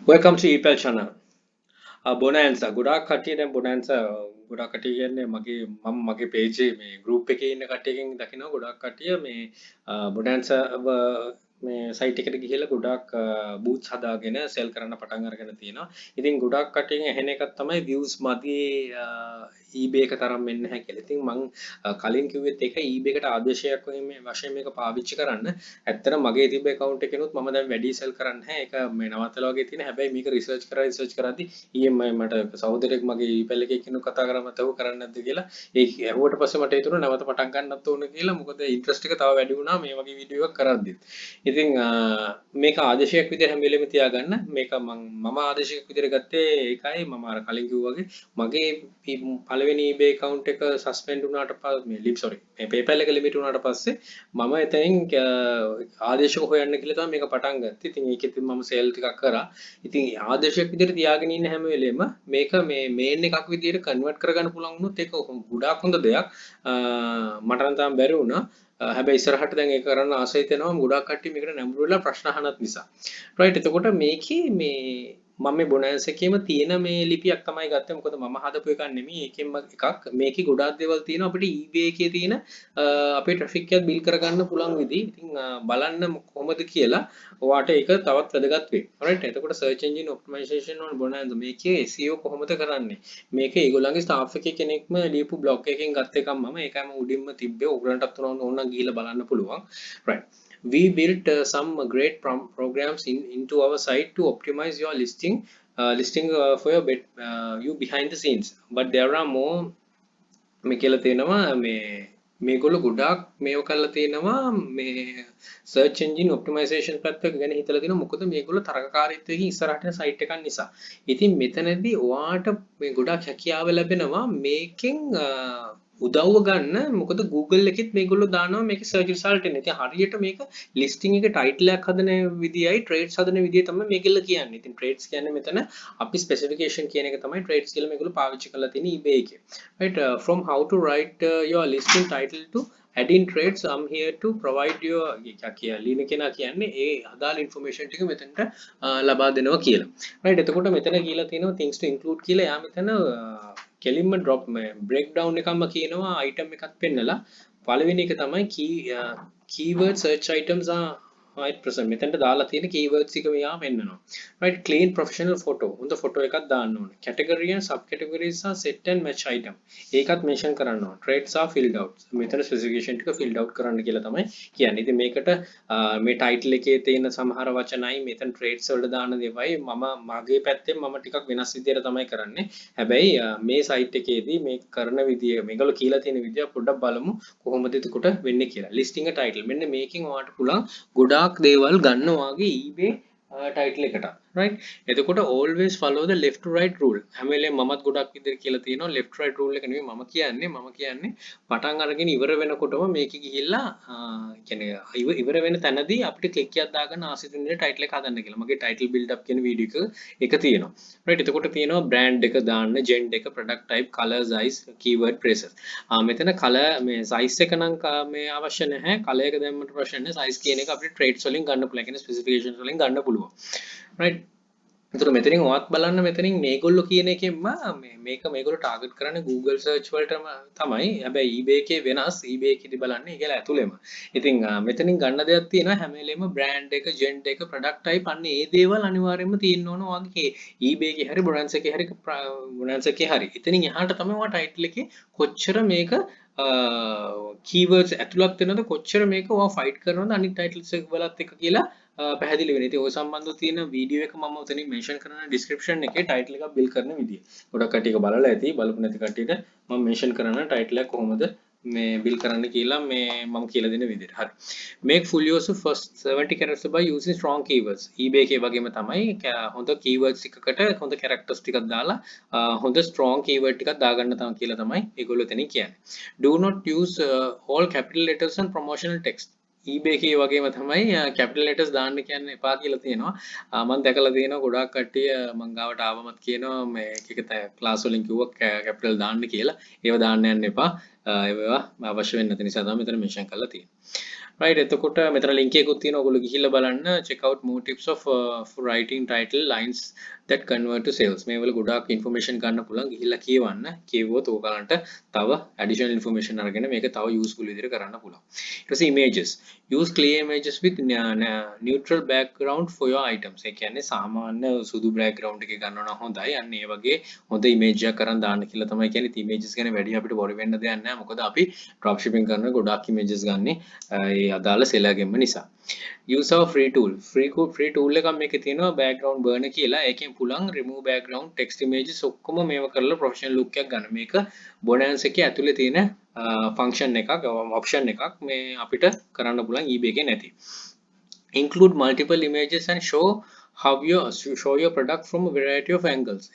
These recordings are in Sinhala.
Welcome to EPL channel. Bonanza. ගොඩාක් කට්ටිය දැන් Bonanza ගොඩාක් කට්ටිය කියන්නේ මගේ page එකේ මේ group එකේ ඉන්න කට්ටියකින් දකිනවා ගොඩාක් කට්ටිය මේ Bonanza මේ site එකට ගිහිල්ලා ගොඩාක් booths හදාගෙන sell කරන්න පටන් අරගෙන තියෙනවා. ඉතින් ගොඩාක් කට්ටියන් ඇහෙන එකක් තමයි views මදි eBay එක තරම් වෙන්නේ නැහැ කියලා. ඉතින් මං කලින් කිව්වෙත් ඒක eBay එකට ආදේශයක් වශයෙන් මේක පාවිච්චි කරන්න. ඇත්තට මගේ තිබ්බ account එකේනොත් මම දැන් වැඩි sell කරන්නේ නැහැ. ඒක මේ නවත්තලා වගේ තියෙන. හැබැයි මේක research කරද්දී ඊයේ මට සහෝදරයෙක් මගේ ඊපල් එකේ කෙනෙක් කතා කරා මට ඒක කරන්න නැද්ද කියලා. ඒ ඇහුවට පස්සේ මට හිතුණා නැවත පටන් ගන්නත් ඕන කියලා. මොකද ඉන්ට්‍රස්ට් එක තව වැඩි වුණා මේ වගේ වීඩියෝ එකක් කරද්දි. ඉතින් මේක ආදේශයක් විදිහට හැම වෙලෙම තියාගන්න. මේක මම ආදේශයක් විදිහට ගත්තේ ඒකයි මම අර කලින් කිව්වා වගේ මගේ පළවෙනි eBay account එක suspend වුණාට පස්සේ මේ PayPal එක limit වුණාට පස්සේ මම එතනින් ආදේශක හොයන්න කියලා තමයි මේක පටන් ගත්තේ. ඉතින් ඒකෙත් මම sale ටිකක් කරා. ඉතින් ආදේශයක් විදිහට තියාගෙන ඉන්න හැම වෙලෙම මේක මේ main එකක් විදිහට convert කරගන්න පුළුවන් වුණොත් ඒක ගොඩාක් හොඳ දෙයක්. මට නම් තාම බැරි වුණා. හැබැයි ඉස්සරහට දැන් ඒක කරන්න ආසයි තේනවා ගොඩාක් කට්ටිය මේකට නැඹුරු වෙලා ප්‍රශ්න අහනත් නිසා. right එතකොට මේකේ මේ මම මේ Bonanza එකේම තියෙන මේ ලිපියක් තමයි ගත්තේ. මොකද මම හදපු එකක් නෙමෙයි. ඒකෙන්ම එකක් මේකේ ගොඩාක් දේවල් තියෙනවා අපිට eBay එකේ තියෙන අපේ traffic එකත් build කරගන්න පුළුවන් විදි. ඉතින් බලන්න කොහොමද කියලා ඔයාට ඒක තවත් වැදගත් වෙයි. right එතකොට search engine optimization on Bonanza මේකේ SEO කොහොමද කරන්නේ? මේක ඒගොල්ලන්ගේ staff එකේ කෙනෙක්ම ලියපු blog එකකින් ගත්ත එකක් මම. ඒකම උඩින්ම තිබ්බේ. ඔයගලන්ටත් ඕනනම් ගිහිල්ලා බලන්න පුළුවන්. right we built some great programs into our site to optimize your listing for your you behind the scenes, but there are more මේ කියලා තියෙනවා මේගොල්ලෝ ගොඩාක් මේව කරලා තියෙනවා මේ search engine optimization පැත්ත ගැන හිතලා තියෙනවා. මොකද මේගොල්ලෝ තරගකාරීත්වයෙන් ඉස්සරහට යන site එකක් නිසා. ඉතින් මෙතනදී ඔයාට මේ ගොඩාක් හැකියාව ලැබෙනවා මේකෙන් උදව්ව ගන්න. මොකද Google එකෙත් මේගොල්ලෝ දානවා මේකේ search result එන. ඉතින් හරියට මේක listing එක title එකක් හදන විදියයි trades හදන විදිය තමයි මේගොල්ලෝ කියන්නේ. ඉතින් trades කියන්නේ මෙතන අපි specification කියන එක තමයි trades කියලා මේගොල්ලෝ පාවිච්චි කරලා තියෙන eBay එකේ. right from how to write your listing title to add in trades, I'm here to provide your ලියන කෙනා කියන්නේ ඒ අදාළ information ටික මෙතනට ලබා දෙනවා කියලා. right එතකොට මෙතන කියලා තියෙනවා things to include කියලා. යා මෙතන කෙලින්ම drop breakdown එකක්ම කියනවා item එකක් පෙන්නලා. පළවෙනි එක තමයි keyword search items are right present. මෙතනට දාලා තියෙන keywords එක මෙයා පෙන්නනවා. right clean professional photo. හොඳ photo එකක් දාන්න ඕනේ. category and subcategories are set and match item. ඒකත් mention කරන්න ඕනේ. trades are filled out. මෙතන specification ටික filled out කරන්න කියලා තමයි කියන්නේ. ඉතින් මේකට මේ title එකේ තියෙන සමහර වචනයි මෙතන trades වලට දාන දේවයි මගේ පැත්තෙන් මම ටිකක් වෙනස් විදියට තමයි කරන්නේ. හැබැයි මේ site එකේදී මේ කරන විදිය මේගොල්ලෝ කියලා තියෙන විදිය පොඩ්ඩක් බලමු කොහොමද එතකොට වෙන්නේ කියලා. listing a title. මෙන්න මේකෙන් ඔයාලට පුළුවන් ගොඩාක් දේවල් ගන්න වාගේ eBay title එකට. right එතකොට always follow the left to right rule. හැම වෙලේම මමත් ගොඩක් විදිහට කියලා තියෙනවා left right rule එක නෙමෙයි මම කියන්නේ පටන් අරගෙන ඉවර වෙනකොටම මේක ගිහිල්ලා කියන්නේ ඉවර වෙන තැනදී අපිට click එකක් දාගන්න ආසිත විදිහට title එක හදන්න කියලා. මගේ title build up කියන වීඩියෝ එක තියෙනවා. right එතකොට තියෙනවා brand එක දාන්න, gender එක, product type, color, size, keyword phrases. මෙතන color මේ size එක නම් මේ අවශ්‍ය නැහැ. color එක දැම්මට ප්‍රශ්න නැහැ. size කියන එක අපිට trades වලින් ගන්න පුළුවන්. කියන්නේ specifications වලින් ගන්න පුළුවන්. right එතකොට මෙතනින් ඔයත් බලන්න මෙතනින් මේගොල්ලෝ කියන එකෙන්ම මේක මේගොල්ලෝ ටාගට් කරන්නේ Google search වලටම තමයි. හැබැයි eBay එකේ වෙනස්. eBay එකේදී බලන්නේ ඒකලා ඇතුළෙම. ඉතින් මෙතනින් ගන්න දෙයක් තියෙනවා හැම වෙලේම brand එක, gender එක, product type අන්න ඒ දේවල් අනිවාර්යයෙන්ම තියෙන්න ඕන වගේ eBay එකේ හරි Bonanza එකේ හරි. එතනින් එහාට තමයි ඔයා title එකේ කොච්චර මේක keywords ඇතුළත් වෙනවද කොච්චර මේක ඔයා fight කරනවද අනිත් titles එක වලත් එක කියලා පැහැදිලි වෙනවා. ඉතින් ඔය සම්බන්ධව තියෙන වීඩියෝ එක මම උතනින් මෙන්ෂන් කරන description එකේ title එක build කරන විදිය. ගොඩක් කට්ටිය ඒක බලලා ඇති. බලපු නැති කට්ටියට මම මෙන්ෂන් කරන title එක කොහොමද මේ build කරන්න කියලා මේ මම කියලා දෙන විදියට. හරි. make full use of first 70 characters by using strong keywords. eBay එකේ වගේම තමයි හොඳ keywords එකකට හොඳ characters ටිකක් දාලා හොඳ strong keyword ටිකක් දාගන්න තමයි කියලා තමයි ඒගොල්ලෝ එතනින් කියන්නේ. do not use all capital letters and promotional text. eBay එකේ වගේම තමයි capital letters දාන්න කියන්නේ එපා කියලා තියෙනවා. මම දැකලා තියෙනවා ගොඩාක් කට්ටිය මං ගාවට ආවමත් කියනවා මේ එක එක ක්ලාස් වලින් කිව්වා capital දාන්න කියලා. ඒව දාන්න යන්න එපා. ඒවා අවශ්‍ය වෙන්නේ නැති නිසා තමයි මෙතන මෙන්ෂන් කරලා තියෙන්නේ. right එතකොට මෙතන link එකකුත් තියෙනවා ඔයගොල්ලෝ ගිහිල්ලා බලන්න check out more tips of for writing title lines that convert to sales මේ වල ගොඩාක් information ගන්න පුළුවන් ගිහිල්ලා කියවන්න කියවුවොත් ඕගලන්ට තව additional information අරගෙන මේක තව useful විදිහට කරන්න පුළුවන් ඊට පස්සේ images use clear images with neutral background for your items ඒ කියන්නේ සාමාන්‍ය සුදු background එකක ගන්නවා නම් හොඳයි අන්න ඒ වගේ හොඳ image එකක් කරන් දාන්න කියලා තමයි කියන්නේ images ගැන වැඩි අපිට බොර වෙන්න දෙයක් නැහැ මොකද අපි dropshipping කරන ගොඩාක් images ගන්නේ ඒ අදාළ සෙලගෙම නිසා use of free tool එකක් මේකේ තියෙනවා background burner කියලා ඒකෙන් පුළුවන් remove background text images ඔක්කොම මේව කරලා professional look එකක් ගන්න මේක Bonanza එකේ ඇතුලේ තියෙන function එකක් option එකක් මේ අපිට කරන්න පුළුවන් eBay එකේ නැති include multiple images and show your product from a variety of angles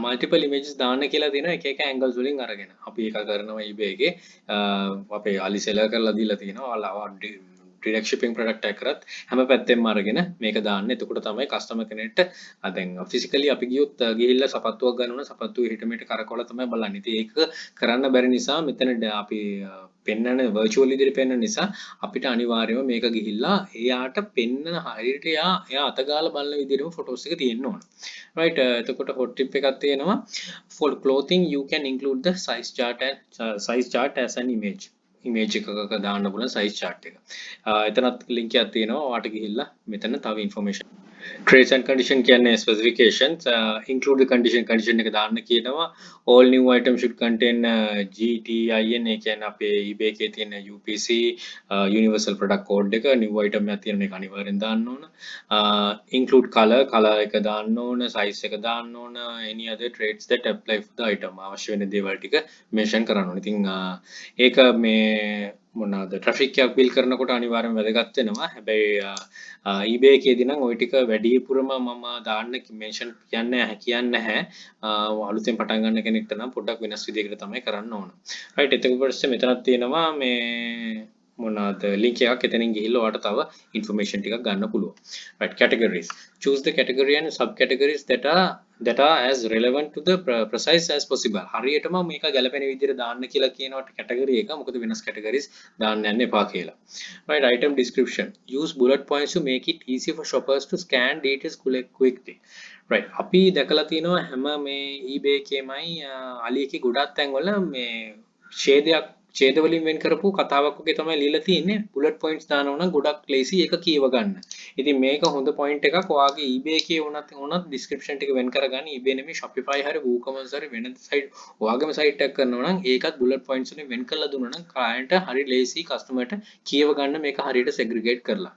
multiple images දාන්න කියලා තියෙනවා එක එක angles වලින් අරගෙන අපි ඒක කරනවා eBay එකේ අපේ අලි seller කරලා දීලා තියෙනවා direct shipping product එක කරත් හැම පැත්තෙම අරගෙන මේක දාන්න එතකොට තමයි customer කෙනෙක්ට දැන් physically අපි ගියොත් ගිහිල්ලා සපත්තුවක් ගන්න ඕන සපත්තුව හිට මෙහෙට කරකවලා තමයි බලන්නේ ඉතින් ඒක කරන්න බැරි නිසා මෙතන අපි පෙන්නන virtual විදිහට පෙන්නන නිසා අපිට අනිවාර්යයෙන්ම මේක ගිහිල්ලා එයාට පෙන්නන හරියට එයා අතගාලා බලන විදිහටම photos එක තියෙන්න ඕන right එතකොට hot tip එකක් තියෙනවා for clothing you can include the size chart as an image එකක දාන්න පුළුවන් size chart එක. එතනත් link එකක් තියෙනවා. ඔයාට ගිහිල්ලා මෙතන තව information. Traits and condition කියන්නේ specifications include the condition එක දාන්න කියනවා. All new items should contain GTIN ඒ කියන්නේ අපේ eBay එකේ තියෙන UPC universal product code එක new item එකක් තියෙන එක අනිවාර්යෙන් දාන්න ඕන. Include color එක දාන්න ඕන, size එක දාන්න ඕන, any other traits that apply for the item අවශ්‍ය වෙන දේවල් ටික mention කරන්න ඕන. ඉතින් ඒක මේ මොනවාද traffic එකක් build කරනකොට අනිවාර්යෙන් වැදගත් වෙනවා. හැබැයි eBay එකේදී නම් ওই ටික වැඩිපුරම මම දාන්න mention කියන්නේ නැහැ. අලුතෙන් පටන් ගන්න කෙනෙක්ට නම් පොඩ්ඩක් වෙනස් විදිහකට තමයි කරන්න ඕන. right එතකොට පස්සේ මෙතනක් තියෙනවා මේ මොනවාද link එකක් එතනින් ගිහිල්ලා ඔයාලට තව information ටිකක් ගන්න පුළුවන්. right categories choose the category and subcategories that are as relevant to the precise as possible. හරියටම මේක ගැලපෙන විදිහට දාන්න කියලා කියනවට category එක මොකද වෙනස් categories දාන්න යන්න එපා කියලා. right item description use bullet points to make it easy for shoppers to scan details quickly. right අපි දැකලා තියෙනවා හැම මේ eBay එකේමයි අලි එකේ ගොඩක් තැන්වල මේ ඡේද වලින් වෙන් කරපු කතාවක් වගේ තමයි ලියලා තියෙන්නේ බුලට් පොයින්ට්ස් දානවා නම් ගොඩක් ලේසි ඒක කියව ගන්න. ඉතින් මේක හොඳ පොයින්ට් එකක්. ඔයාගේ eBay එකේ වුණත් description ටික වෙන් කරගන්න. eBay නෙමෙයි Shopify හරි WooCommerce හරි වෙන site ඔයාගේම site එකක් කරනවා නම් ඒකත් බුලට් පොයින්ට්ස් වලින් වෙන් කරලා දුන්නා නම් client හරි ලේසි customer ට කියව ගන්න මේක හරියට segregate කරලා.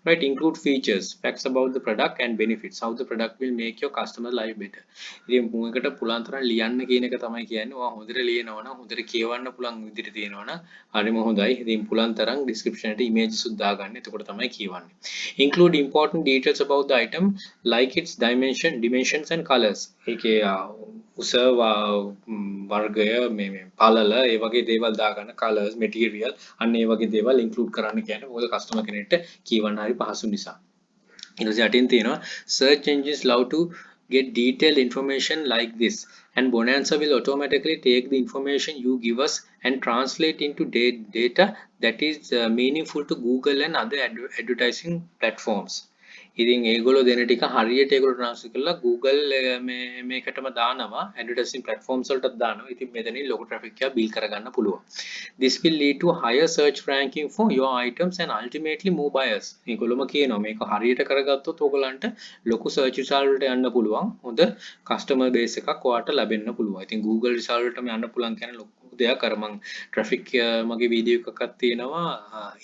right include features facts about the product and benefits how the product will make your customer life better. ඉතින් මේකට පුළුවන් තරම් ලියන්න කියන එක තමයි කියන්නේ. ඔයා හොඳට ලියනවා නම් හොඳට කියවන්න පුළුවන් විදිහට තියෙනවනම් හරිම හොඳයි. ඉතින් පුළුවන් තරම් description එකට images උත් දාගන්න. එතකොට තමයි කියවන්නේ. Include important details about the item like its dimensions and colors. ඒකේ උස වර්ගය මේ පළල ඒ වගේ දේවල් දාගන්න colors material අන්න ඒ වගේ දේවල් include කරන්න කියන්නේ මොකද customer කෙනෙක්ට කියවන්න හරි පහසු නිසා. ඊට පස්සේ අටින් තියෙනවා search engines love to get detailed information like this and Bonanza will automatically take the information you give us and translate into data that is meaningful to Google and other advertising platforms. ඉතින් ඒගොල්ලෝ දෙන ටික හරියට ඒගොල්ලෝ ට්‍රාන්ස්ලේට් කරලා Google මේකටම දානවා advertising platforms වලටත් දානවා. ඉතින් මෙතනින් ලොකු traffic එකක් build කරගන්න පුළුවන්. This will lead to higher search ranking for your items and ultimately more buyers. මේගොල්ලෝම කියනවා මේක හරියට කරගත්තොත් ඕගලන්ට ලොකු search result වලට යන්න පුළුවන්. හොඳ customer base එකක් ඔයාලට ලැබෙන්න පුළුවන්. ඉතින් Google result වලටම යන්න පුළුවන් කියන ලොකු දෙයක් අර මම traffic මගේ වීඩියෝ එකක් තියෙනවා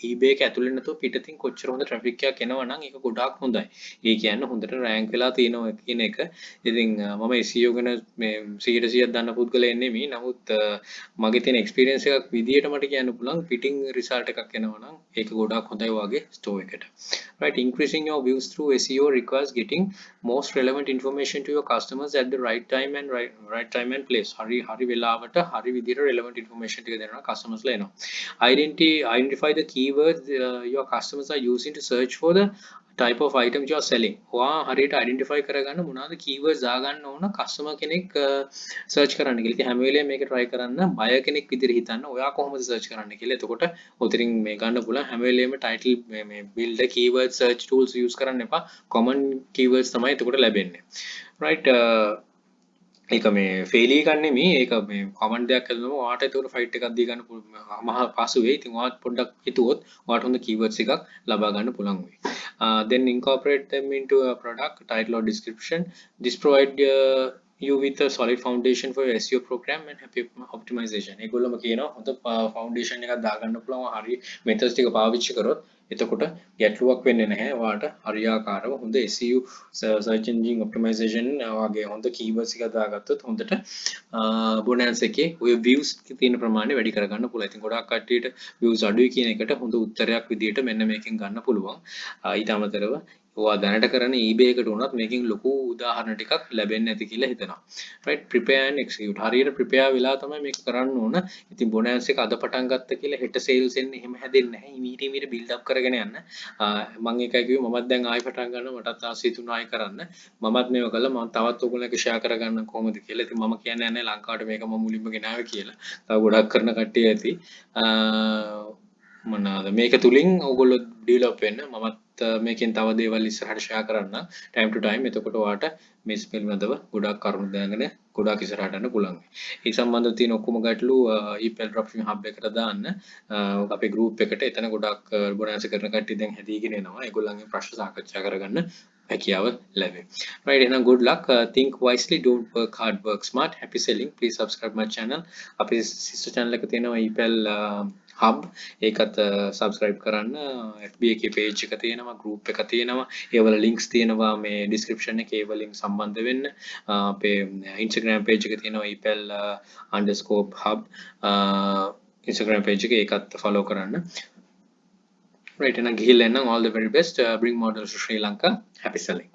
eBay එක ඇතුලේ නැතුව පිටින් කොච්චර හොඳ traffic එකක් එනවා නම් ඒක ගොඩාක් හොඳයි. ඒ කියන්නේ හොඳට rank වෙලා තියෙනවා කියන එක. ඉතින් මම SEO ගැන මේ 100% දන්න පුද්ගලයෙක් නෙමෙයි. නමුත් මගේ තියෙන experience එකක් විදියට මට කියන්න පුළුවන් පිටින් result එකක් එනවා නම් ඒක ගොඩාක් හොඳයි වාගේ store එකට. right increasing your views through SEO requires getting most relevant information to your customers at the right time and place. හරි වෙලාවට හරි විදියට relevant information ටික දෙනවා customers ලා එනවා. Identify the keywords your customers are using to search for the type of items you are selling. ඔයා හරියට identify කරගන්න මොනවාද keywords දාගන්න ඕන customer කෙනෙක් search කරන්න කියලා. ඉතින් හැම වෙලේම මේක try කරන්න buyer කෙනෙක් විදිහට හිතන්න. ඔයා කොහොමද search කරන්න කියලා. එතකොට ඔතනින් මේ ගන්න පුළුවන් හැම වෙලේම title මේ build a keyword search tools use කරන්න එපා. common keywords තමයි එතකොට ලැබෙන්නේ. right ඒක මේ ෆේල් එක නෙමෙයි ඒක මේ කමෙන්ට් දෙයක් කරනම ඔයාට ඒකට ෆයිට් එකක් දී ගන්න මහා පාසු වෙයි. ඉතින් ඔයාත් පොඩ්ඩක් හිතුවොත් ඔයාට හොඳ keywords එකක් ලබා ගන්න පුළුවන් වෙයි. Then incorporate them into a product title or description. This provide you with a solid foundation for your SEO program and happy optimization. ඒගොල්ලෝම කියනවා හොඳ foundation එකක් දාගන්න පුළුවන් හරි methods ටික පාවිච්චි කරොත් එතකොට ගැටලුවක් වෙන්නේ නැහැ. ඔයාට හරියාකාරව හොඳ SEO search engine optimization වගේ හොඳ keywords එකක් දාගත්තොත් හොඳට Bonanza එකේ ඔය views තියෙන ප්‍රමාණය වැඩි කරගන්න පුළුවන්. ඉතින් ගොඩාක් කට්ටියට views අඩුයි කියන එකට හොඳ උත්තරයක් විදිහට මෙන්න මේකෙන් ගන්න පුළුවන්. ඊට අමතරව ඔයා දැනට කරන eBay එකට උනත් මේකෙන් ලොකු උදාහරණ ටිකක් ලැබෙන්නේ නැති කියලා හිතනවා. right prepare and execute. හරියට prepare වෙලා තමයි මේක කරන්න ඕන. ඉතින් Bonanza එක අද පටන් ගත්ත කියලා හෙට sales එන්නේ එහෙම හැදෙන්නේ නැහැ. ඉමීඩියට් build up කරගෙන යන්න. මම එකයි කිව්වේ මමත් දැන් ආයෙ පටන් ගන්නවා. මටත් ආසයි හිතුණා ආයෙ කරන්න. මමත් මේක කළා. මම තවත් ඔයගොල්ලෝ එක share කරගන්න කොහොමද කියලා. ඉතින් මම කියන්නේ නැහැ ලංකාවට මේක මම මුලින්ම ගෙනාවේ කියලා. තව ගොඩක් කරන කට්ටිය ඇති. මොනවාද මේක තුලින් ඔයගොල්ලෝ ඩෙවලොප් වෙන්න මමත් මේකෙන් තව දේවල් ඉස්සරහට ෂෙයා කරන්න time to time. එතකොට ඔයාට මේ පිළිබඳව ගොඩාක් කරුණු දැනගෙන ගොඩාක් ඉස්සරහට යන්න පුළුවන්. ඒ සම්බන්ධව තියෙන ඔක්කොම ගැටලු email dropshipping hub එකට දාන්න අපේ group එකට. එතන ගොඩාක් Bonanza කරන කට්ටිය දැන් හැදීගෙන එනවා. ඒගොල්ලන්ගේ ප්‍රශ්න සාකච්ඡා කරගන්න හැකියාව ලැබේ. right එහෙනම් good luck. Think wisely, don't work hard, work smart. Happy selling. Please subscribe my channel. අපේ sister channel එක තියෙනවා email hub ඒකත් subscribe කරන්න. FB එකේ page එක තියෙනවා, group එක තියෙනවා. ඒවල links තියෙනවා මේ description එකේ. ඒ වලින් සම්බන්ධ වෙන්න. අපේ Instagram page එක තියෙනවා epel_hub Instagram page එක ඒකත් follow කරන්න. right එහෙනම් ගිහිල්ලා එන්න all the very best. Bring models to Sri Lanka. Happy selling.